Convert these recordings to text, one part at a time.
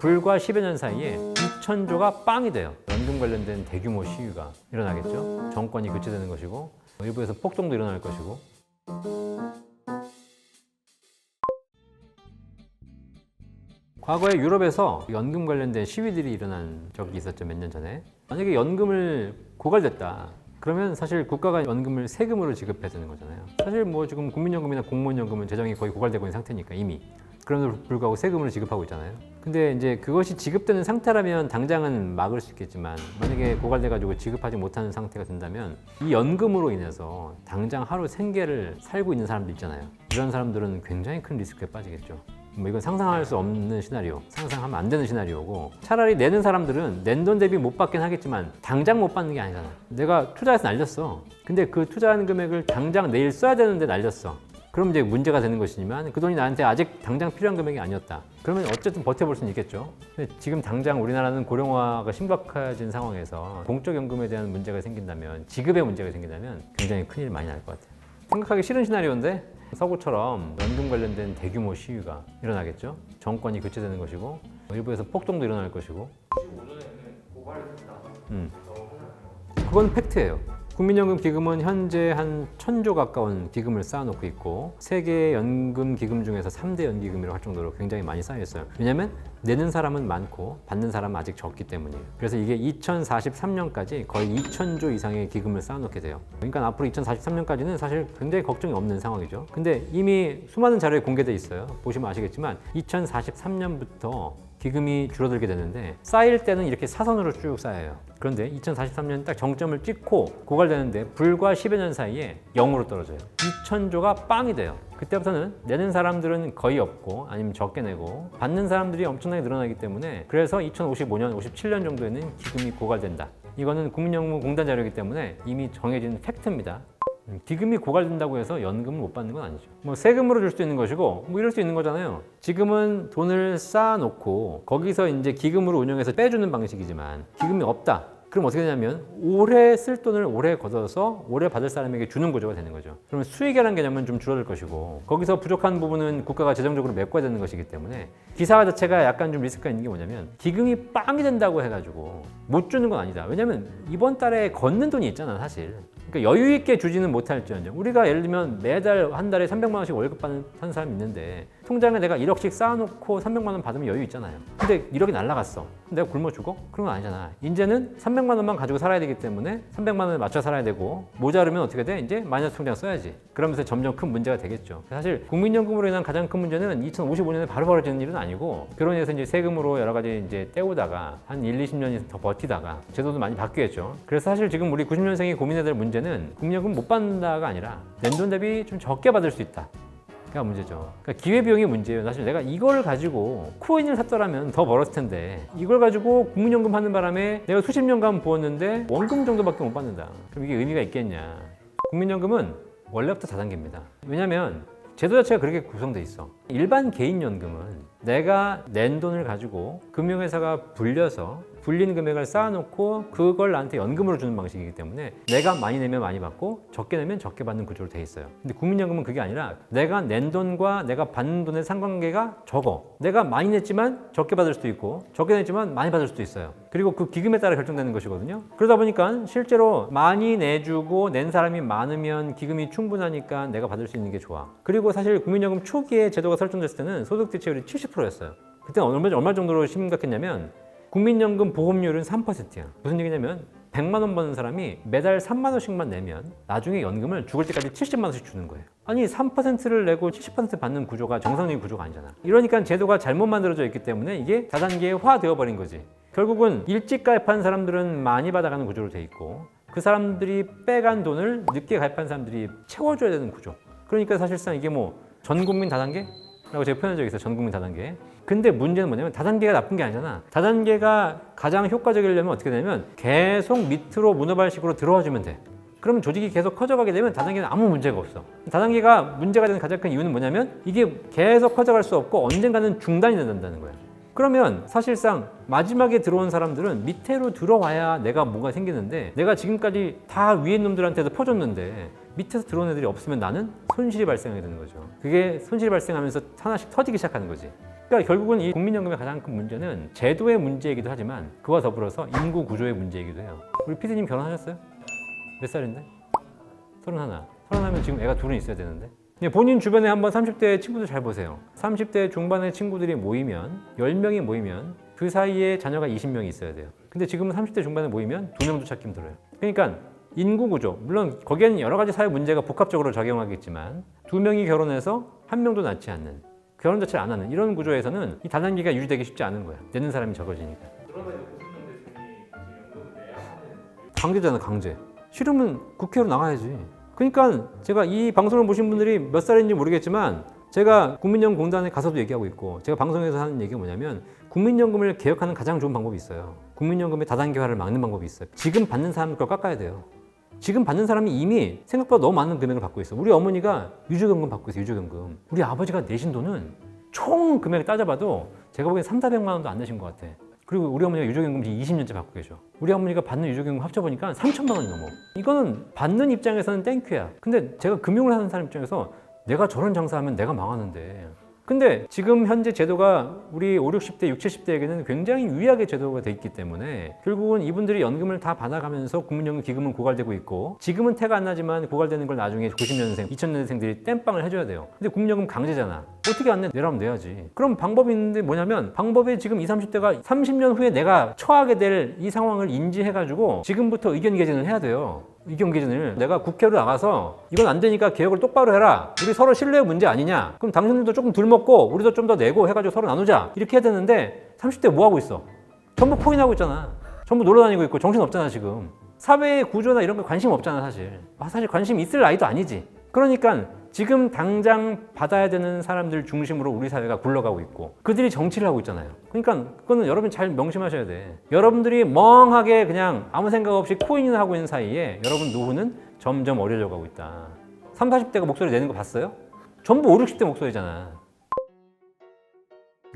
불과 10여 년 사이에 2,000조가 빵이 돼요. 연금 관련된 대규모 시위가 일어나겠죠. 정권이 교체되는 것이고 일부에서 폭동도 일어날 것이고. 과거에 유럽에서 연금 관련된 시위들이 일어난 적이 있었죠. 몇 년 전에. 만약에 연금을 고갈됐다. 그러면 사실 국가가 연금을 세금으로 지급해야 되는 거잖아요. 사실 뭐 지금 국민연금이나 공무원연금은 재정이 거의 고갈되고 있는 상태니까 이미. 그럼에도 불구하고 세금을 지급하고 있잖아요. 근데 이제 그것이 지급되는 상태라면 당장은 막을 수 있겠지만 만약에 고갈돼가지고 지급하지 못하는 상태가 된다면 이 연금으로 인해서 당장 하루 생계를 살고 있는 사람들 있잖아요. 이런 사람들은 굉장히 큰 리스크에 빠지겠죠. 뭐 이건 상상할 수 없는 시나리오, 상상하면 안 되는 시나리오고, 차라리 내는 사람들은 낸 돈 대비 못 받긴 하겠지만 당장 못 받는 게 아니잖아. 내가 투자해서 날렸어. 근데 그 투자하는 금액을 당장 내일 써야 되는데 날렸어. 그럼 이제 문제가 되는 것이지만 그 돈이 나한테 아직 당장 필요한 금액이 아니었다. 그러면 어쨌든 버텨볼 수는 있겠죠. 근데 지금 당장 우리나라는 고령화가 심각해진 상황에서 공적연금에 대한 문제가 생긴다면, 지급에 문제가 생긴다면 굉장히 큰일 많이 날 것 같아요. 생각하기 싫은 시나리오인데 서구처럼 연금 관련된 대규모 시위가 일어나겠죠. 정권이 교체되는 것이고 일부에서 폭동도 일어날 것이고. 그건 팩트예요. 국민연금 기금은 현재 한 1,000조 가까운 기금을 쌓아놓고 있고 세계 연금 기금 중에서 3대 연기금이라고 할 정도로 굉장히 많이 쌓여 있어요. 왜냐하면 내는 사람은 많고 받는 사람은 아직 적기 때문이에요. 그래서 이게 2043년까지 거의 2,000조 이상의 기금을 쌓아놓게 돼요. 그러니까 앞으로 2043년까지는 사실 굉장히 걱정이 없는 상황이죠. 근데 이미 수많은 자료에 공개돼 있어요. 보시면 아시겠지만 2043년부터 기금이 줄어들게 되는데 쌓일 때는 이렇게 사선으로 쭉 쌓여요. 그런데 2043년 딱 정점을 찍고 고갈되는데 불과 10여 년 사이에 0으로 떨어져요. 2,000조가 빵이 돼요. 그때부터는 내는 사람들은 거의 없고 아니면 적게 내고 받는 사람들이 엄청나게 늘어나기 때문에, 그래서 2055년, 57년 정도에는 기금이 고갈된다. 이거는 국민연금공단 자료이기 때문에 이미 정해진 팩트입니다. 기금이 고갈된다고 해서 연금을 못 받는 건 아니죠. 뭐 세금으로 줄 수 있는 것이고 뭐 이럴 수 있는 거잖아요. 지금은 돈을 쌓아놓고 거기서 이제 기금으로 운영해서 빼주는 방식이지만 기금이 없다. 그럼 어떻게 되냐면 올해 쓸 돈을 올해 걷어서 올해 받을 사람에게 주는 구조가 되는 거죠. 그러면 수익이라는 개념은 좀 줄어들 것이고 거기서 부족한 부분은 국가가 재정적으로 메꿔야 되는 것이기 때문에 기사 자체가 약간 좀 리스크가 있는 게 뭐냐면 기금이 빵이 된다고 해가지고 못 주는 건 아니다. 왜냐면 이번 달에 걷는 돈이 있잖아 사실. 그러니까 여유 있게 주지는 못할지언정 우리가 예를 들면 매달 한 달에 300만 원씩 월급 받는 사람이 있는데 통장에 내가 1억씩 쌓아놓고 300만 원 받으면 여유 있잖아요. 근데 1억이 날라갔어. 내가 굶어 죽어? 그런 건 아니잖아. 이제는 300만 원만 가지고 살아야 되기 때문에 300만 원에 맞춰 살아야 되고 모자르면 어떻게 돼? 이제 마이너스 통장 써야지. 그러면서 점점 큰 문제가 되겠죠. 사실 국민연금으로 인한 가장 큰 문제는 2055년에 바로 벌어지는 일은 아니고 결혼해서 이제 세금으로 여러 가지 이제 때우다가 한 1, 20년이 더 버티다가 제도도 많이 바뀌겠죠. 그래서 사실 지금 우리 90년생이 고민해야 될 문제는 국민연금 못 받는다가 아니라 낸 돈 대비 좀 적게 받을 수 있다. 그게 문제죠. 그러니까 기회비용이 문제예요. 사실 내가 이걸 가지고 코인을 샀더라면 더 벌었을 텐데 이걸 가지고 국민연금 하는 바람에 내가 수십 년간 부었는데 원금 정도밖에 못 받는다. 그럼 이게 의미가 있겠냐. 국민연금은 원래부터 다단계입니다. 왜냐하면 제도 자체가 그렇게 구성돼 있어. 일반 개인연금은 내가 낸 돈을 가지고 금융회사가 불린 금액을 쌓아놓고 그걸 나한테 연금으로 주는 방식이기 때문에 내가 많이 내면 많이 받고 적게 내면 적게 받는 구조로 돼 있어요. 근데 국민연금은 그게 아니라 내가 낸 돈과 내가 받는 돈의 상관관계가 적어. 내가 많이 냈지만 적게 받을 수도 있고 적게 냈지만 많이 받을 수도 있어요. 그리고 그 기금에 따라 결정되는 것이거든요. 그러다 보니까 실제로 많이 내주고 낸 사람이 많으면 기금이 충분하니까 내가 받을 수 있는 게 좋아. 그리고 사실 국민연금 초기에 제도가 설정됐을 때는 소득 대체율이 70%였어요. 그때 얼마 정도로 심각했냐면 국민연금 보험료율은 3%야. 무슨 얘기냐면 100만 원 버는 사람이 매달 3만 원씩만 내면 나중에 연금을 죽을 때까지 70만 원씩 주는 거예요. 아니 3%를 내고 70% 받는 구조가 정상적인 구조가 아니잖아. 이러니까 제도가 잘못 만들어져 있기 때문에 이게 다단계화 되어버린 거지. 결국은 일찍 가입한 사람들은 많이 받아가는 구조로 돼 있고 그 사람들이 빼간 돈을 늦게 가입한 사람들이 채워줘야 되는 구조. 그러니까 사실상 이게 뭐 전국민 다단계? 라고 제가 표현한 적이 있어요. 전국민 다단계. 근데 문제는 뭐냐면 다단계가 나쁜 게 아니잖아. 다단계가 가장 효과적이려면 어떻게 되냐면 계속 밑으로 문어발식으로 들어와주면 돼. 그러면 조직이 계속 커져가게 되면 다단계는 아무 문제가 없어. 다단계가 문제가 되는 가장 큰 이유는 뭐냐면 이게 계속 커져갈 수 없고 언젠가는 중단이 된다는 거야. 그러면 사실상 마지막에 들어온 사람들은 밑으로 들어와야 내가 뭐가 생기는데 내가 지금까지 다 위에 놈들한테도 퍼줬는데 밑에서 들어온 애들이 없으면 나는 손실이 발생하게 되는 거죠. 그게 손실이 발생하면서 하나씩 터지기 시작하는 거지. 그러니까 결국은 이 국민연금의 가장 큰 문제는 제도의 문제이기도 하지만 그와 더불어서 인구 구조의 문제이기도 해요. 우리 피디님 결혼하셨어요? 몇 살인데? 31. 31이면 지금 애가 둘은 있어야 되는데. 본인 주변에 한번 30대 친구들 잘 보세요. 30대 중반의 친구들이 모이면 10명이 모이면 그 사이에 자녀가 20명이 있어야 돼요. 근데 지금은 30대 중반에 모이면 2명도 찾기 힘들어요. 그러니까 인구 구조, 물론 거기에는 여러 가지 사회 문제가 복합적으로 작용하겠지만 2명이 결혼해서 1명도 낳지 않는, 결혼 자체를 안 하는 이런 구조에서는 이 다단계가 유지되기 쉽지 않은 거야. 내는 사람이 적어지니까. 강제잖아, 강제. 싫으면 국회로 나가야지. 그러니까 제가 이 방송을 보신 분들이 몇 살인지 모르겠지만 제가 국민연금공단에 가서도 얘기하고 있고 제가 방송에서 하는 얘기가 뭐냐면 국민연금을 개혁하는 가장 좋은 방법이 있어요. 국민연금의 다단계화를 막는 방법이 있어요. 지금 받는 사람 걸 깎아야 돼요. 지금 받는 사람이 이미 생각보다 너무 많은 금액을 받고 있어. 우리 어머니가 유주연금 받고 있어요. 유주연금. 우리 아버지가 내신 돈은 총 금액을 따져봐도 제가 보기엔 300~400만 원도 안 내신 것 같아. 그리고 우리 어머니가 유족연금 20년째 받고 계셔. 우리 어머니가 받는 유족연금 합쳐보니까 3천만 원이 넘어. 이거는 받는 입장에서는 땡큐야. 근데 제가 금융을 하는 사람 입장에서 내가 저런 장사하면 내가 망하는데. 근데 지금 현재 제도가 우리 5, 60대, 60, 70대에게는 굉장히 유리하게 제도가 돼 있기 때문에 결국은 이분들이 연금을 다 받아가면서 국민연금 기금은 고갈되고 있고 지금은 태가 안 나지만 고갈되는 걸 나중에 90년생, 2000년생들이 땜빵을 해줘야 돼요. 근데 국민연금 강제잖아. 어떻게 안 내? 내라면 내야지. 그럼 방법이 있는데 뭐냐면 방법이 지금 20, 30대가 30년 후에 내가 처하게 될 이 상황을 인지해가지고 지금부터 의견 개진을 해야 돼요. 의견 개진을 내가 국회로 나가서 이건 안 되니까 개혁을 똑바로 해라. 우리 서로 신뢰의 문제 아니냐. 그럼 당신들도 조금 덜 먹고 우리도 좀 더 내고 해가지고 서로 나누자. 이렇게 해야 되는데 30대 뭐 하고 있어? 전부 포인하고 있잖아. 전부 놀러 다니고 있고 정신 없잖아 지금. 사회의 구조나 이런 거 관심 없잖아 사실. 사실 관심 있을 나이도 아니지. 그러니까 지금 당장 받아야 되는 사람들 중심으로 우리 사회가 굴러가고 있고 그들이 정치를 하고 있잖아요. 그러니까 그거는 여러분 잘 명심하셔야 돼. 여러분들이 멍하게 그냥 아무 생각 없이 코인이나 하고 있는 사이에 여러분 노후는 점점 어려져 가고 있다. 30, 40대가 목소리 내는 거 봤어요? 전부 5, 60대 목소리잖아.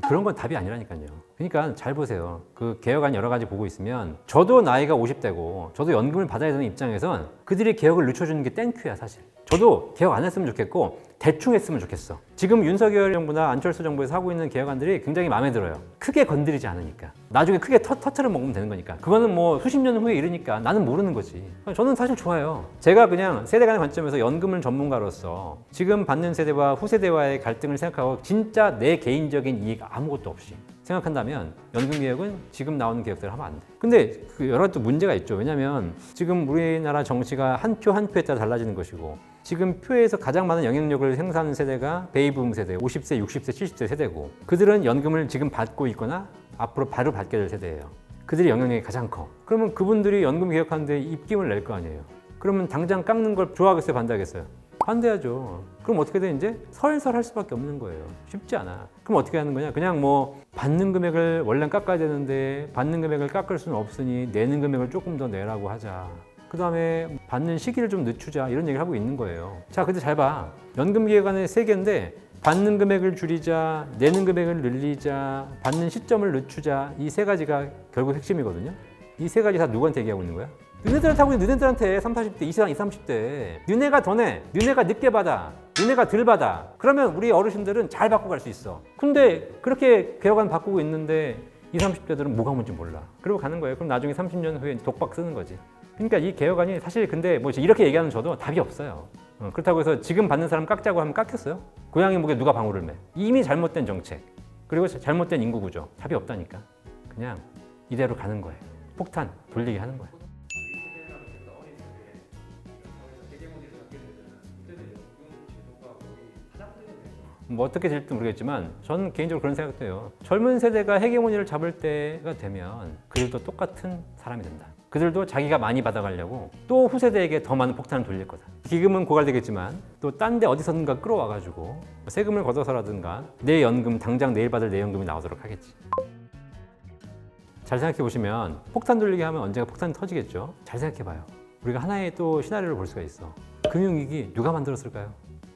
그런 건 답이 아니라니까요. 그러니까 잘 보세요. 그 개혁안 여러 가지 보고 있으면 저도 나이가 50대고 저도 연금을 받아야 되는 입장에선 그들이 개혁을 늦춰주는 게 땡큐야 사실. 저도 개혁 안 했으면 좋겠고 대충 했으면 좋겠어. 지금 윤석열 정부나 안철수 정부에서 하고 있는 개혁안들이 굉장히 마음에 들어요. 크게 건드리지 않으니까. 나중에 크게 터트려 먹으면 되는 거니까. 그거는 뭐 수십 년 후에 이르니까 나는 모르는 거지. 저는 사실 좋아요. 제가 그냥 세대 간의 관점에서 연금을 전문가로서 지금 받는 세대와 후세대와의 갈등을 생각하고 진짜 내 개인적인 이익 아무것도 없이 생각한다면 연금 개혁은 지금 나오는 개혁대로 하면 안 돼. 근데 그 여러 또 문제가 있죠. 왜냐하면 지금 우리나라 정치가 한 표 한 표에 따라 달라지는 것이고 지금 표에서 가장 많은 영향력을 행사하는 세대가 베이비붐 세대, 50세, 60세, 70세 세대고 그들은 연금을 지금 받고 있거나 앞으로 바로 받게 될 세대예요. 그들이 영향력이 가장 커. 그러면 그분들이 연금 개혁하는데 입김을 낼 거 아니에요. 그러면 당장 깎는 걸 좋아하겠어요? 반대하겠어요? 반대하죠. 그럼 어떻게 돼? 이제 설설 할 수밖에 없는 거예요. 쉽지 않아. 그럼 어떻게 하는 거냐? 그냥 뭐 받는 금액을 원래 깎아야 되는데 받는 금액을 깎을 수는 없으니 내는 금액을 조금 더 내라고 하자. 그 다음에 받는 시기를 좀 늦추자 이런 얘기를 하고 있는 거예요. 자, 근데 잘 봐. 연금 개혁안의 세 개인데 받는 금액을 줄이자, 내는 금액을 늘리자, 받는 시점을 늦추자 이 세 가지가 결국 핵심이거든요. 이 세 가지 다 누구한테 얘기하고 있는 거야? 너네들한테 하고 있는 너네들한테 30, 40대, 20, 30대 너네가 더 내, 너네가 늦게 받아, 너네가 덜 받아. 그러면 우리 어르신들은 잘 받고 갈 수 있어. 근데 그렇게 개혁안 바꾸고 있는데 20, 30대들은 뭐가 뭔지 몰라. 그러고 가는 거예요. 그럼 나중에 30년 후에 독박 쓰는 거지. 그러니까 이 개혁안이 사실 근데 뭐 이렇게 얘기하는 저도 답이 없어요. 그렇다고 해서 지금 받는 사람 깎자고 하면 깎였어요? 고양이 목에 누가 방울을 매? 이미 잘못된 정책 그리고 잘못된 인구 구조 답이 없다니까. 그냥 이대로 가는 거예요. 폭탄 돌리게 하는 거예요. 뭐 어떻게 될지 모르겠지만 저는 개인적으로 그런 생각도 해요. 젊은 세대가 헤게모니를 잡을 때가 되면 그들도 똑같은 사람이 된다. 그들도 자기가 많이 받아가려고 또 후세대에게 더 많은 폭탄을 돌릴 거다. 기금은 고갈되겠지만 또 딴 데 어디선가 끌어와가지고 세금을 걷어서라든가 내 연금 당장 내일 받을 내 연금이 나오도록 하겠지. 잘 생각해 보시면 폭탄 돌리게 하면 언젠가 폭탄이 터지겠죠. 잘 생각해 봐요. 우리가 하나의 또 시나리오를 볼 수가 있어. 금융위기 누가 만들었을까요?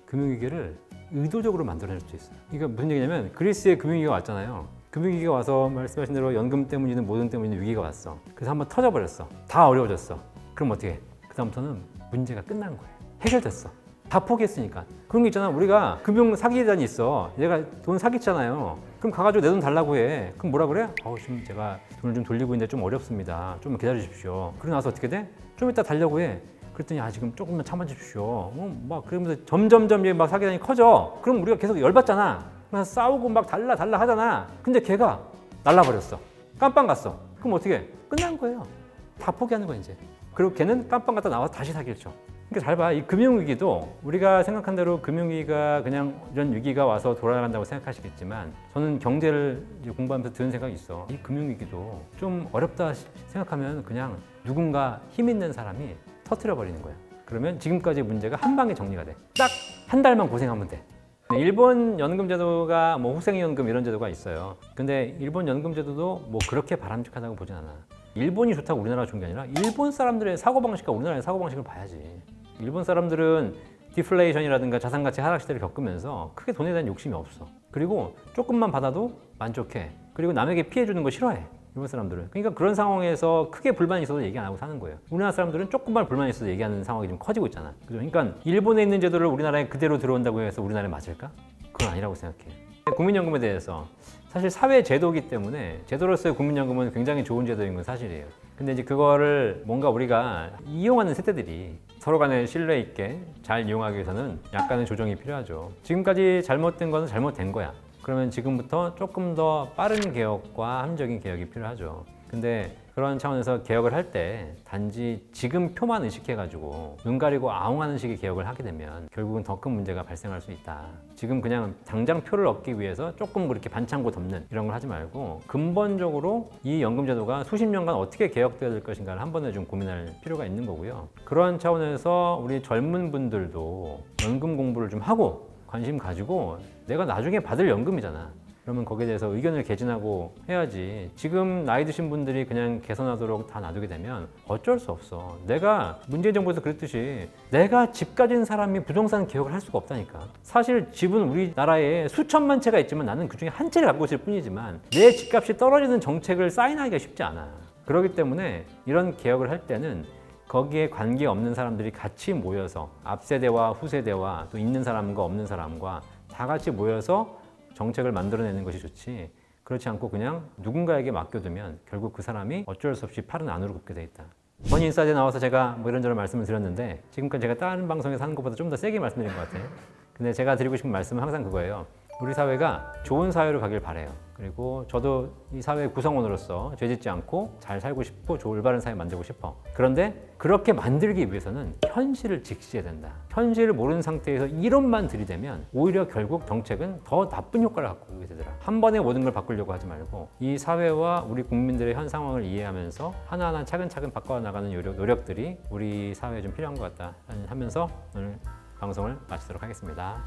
금융위기를 의도적으로 만들어낼 수도 있어요. 이게 무슨 얘기냐면 그리스에 금융위기가 왔잖아요. 금융위기가 와서 말씀하신 대로 연금 때문이든 뭐든 때문이든 위기가 왔어. 그래서 한번 터져버렸어. 다 어려워졌어. 그럼 어떻게 해? 그 다음부터는 문제가 끝난 거예요. 해결됐어. 다 포기했으니까. 그런 게 있잖아. 우리가 금융 사기단이 있어. 얘가 돈 사기잖아요. 그럼 가가지고 내 돈 달라고 해. 그럼 뭐라 그래? 지금 제가 돈을 좀 돌리고 있는데 좀 어렵습니다. 좀 기다려 주십시오. 그러고 나서 어떻게 돼? 좀 이따 달라고 해. 그랬더니 지금 조금만 참아 주십시오. 막 그러면서 점점점 얘 막 사기단이 커져. 그럼 우리가 계속 열받잖아. 그래서 싸우고 막 달라 하잖아. 근데 걔가 날라버렸어. 깜빵 갔어. 그럼 어떻게 해? 끝난 거예요. 다 포기하는 거야 이제. 그리고 걔는 깜빵 갔다 나와서 다시 사기를 쳐. 그러니까 잘 봐. 이 금융위기도 우리가 생각한 대로 금융위기가 그냥 이런 위기가 와서 돌아간다고 생각하시겠지만 저는 경제를 이제 공부하면서 드는 생각이 있어. 이 금융위기도 좀 어렵다 생각하면 그냥 누군가 힘 있는 사람이 터뜨려 버리는 거야. 그러면 지금까지 문제가 한 방에 정리가 돼. 딱 한 달만 고생하면 돼. 일본 연금 제도가 뭐 후생연금 이런 제도가 있어요. 근데 일본 연금 제도도 뭐 그렇게 바람직하다고 보진 않아. 일본이 좋다고 우리나라가 좋은 게 아니라 일본 사람들의 사고방식과 우리나라의 사고방식을 봐야지. 일본 사람들은 디플레이션이라든가 자산가치 하락 시대를 겪으면서 크게 돈에 대한 욕심이 없어. 그리고 조금만 받아도 만족해. 그리고 남에게 피해 주는 거 싫어해. 일본 사람들은. 그러니까 그런 상황에서 크게 불만이 있어도 얘기 안 하고 사는 거예요. 우리나라 사람들은 조금만 불만이 있어도 얘기하는 상황이 좀 커지고 있잖아. 그죠? 그러니까 일본에 있는 제도를 우리나라에 그대로 들어온다고 해서 우리나라에 맞을까? 그건 아니라고 생각해. 국민연금에 대해서 사실 사회 제도이기 때문에 제도로서의 국민연금은 굉장히 좋은 제도인 건 사실이에요. 근데 이제 그거를 뭔가 우리가 이용하는 세대들이 서로 간에 신뢰 있게 잘 이용하기 위해서는 약간의 조정이 필요하죠. 지금까지 잘못된 거는 잘못된 거야. 그러면 지금부터 조금 더 빠른 개혁과 합리적인 개혁이 필요하죠. 근데 그런 차원에서 개혁을 할 때 단지 지금 표만 의식해가지고 눈 가리고 아웅하는 식의 개혁을 하게 되면 결국은 더 큰 문제가 발생할 수 있다. 지금 그냥 당장 표를 얻기 위해서 조금 그렇게 반창고 덮는 이런 걸 하지 말고 근본적으로 이 연금제도가 수십 년간 어떻게 개혁되어야 될 것인가를 한 번에 좀 고민할 필요가 있는 거고요. 그러한 차원에서 우리 젊은 분들도 연금 공부를 좀 하고 관심 가지고 내가 나중에 받을 연금이잖아. 그러면 거기에 대해서 의견을 개진하고 해야지. 지금 나이 드신 분들이 그냥 개선하도록 다 놔두게 되면 어쩔 수 없어. 내가 문재인 정부에서 그랬듯이 내가 집 가진 사람이 부동산 개혁을 할 수가 없다니까. 사실 집은 우리나라에 수천만 채가 있지만 나는 그중에 한 채를 갖고 있을 뿐이지만 내 집값이 떨어지는 정책을 사인하기가 쉽지 않아. 그렇기 때문에 이런 개혁을 할 때는 거기에 관계없는 사람들이 같이 모여서 앞세대와 후세대와 또 있는 사람과 없는 사람과 다 같이 모여서 정책을 만들어내는 것이 좋지, 그렇지 않고 그냥 누군가에게 맡겨두면 결국 그 사람이 어쩔 수 없이 팔은 안으로 굽게 돼 있다. 머니인사이드에 나와서 제가 뭐 이런저런 말씀을 드렸는데 지금까지 제가 다른 방송에서 하는 것보다 좀 더 세게 말씀드린 것 같아요. 근데 제가 드리고 싶은 말씀은 항상 그거예요. 우리 사회가 좋은 사회로 가길 바라요. 그리고 저도 이 사회의 구성원으로서 죄짓지 않고 잘 살고 싶고 올바른 사회 만들고 싶어. 그런데 그렇게 만들기 위해서는 현실을 직시해야 된다. 현실을 모르는 상태에서 이론만 들이대면 오히려 결국 정책은 더 나쁜 효과를 갖고 오게 되더라. 한 번에 모든 걸 바꾸려고 하지 말고 이 사회와 우리 국민들의 현 상황을 이해하면서 하나하나 차근차근 바꿔나가는 노력들이 우리 사회에 좀 필요한 것 같다 하면서 오늘 방송을 마치도록 하겠습니다.